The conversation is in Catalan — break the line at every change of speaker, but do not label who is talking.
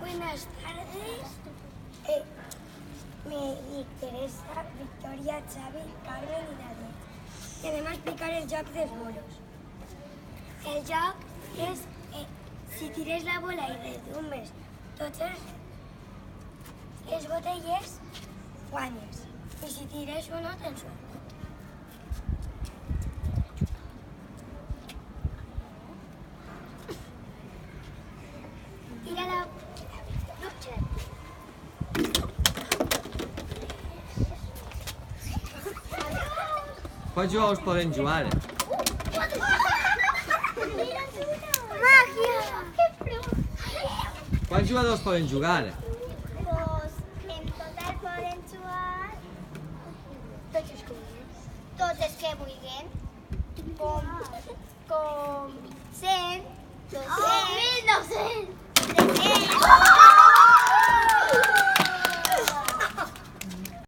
Buenas tardes. Me dic Teresa, Victoria, Xavi, Carmen i David. I anem a explicar el joc dels moros. El joc és si tires la bola i redumbes totes les botelles, guanyes. I si tires una, tens sort. Tira la...
Quants jugadors poden jugar?
Màgia!
Quants jugadors poden jugar?
Doncs en total poden jugar tots els que vulguin, com 100, 200, 1.900, 300,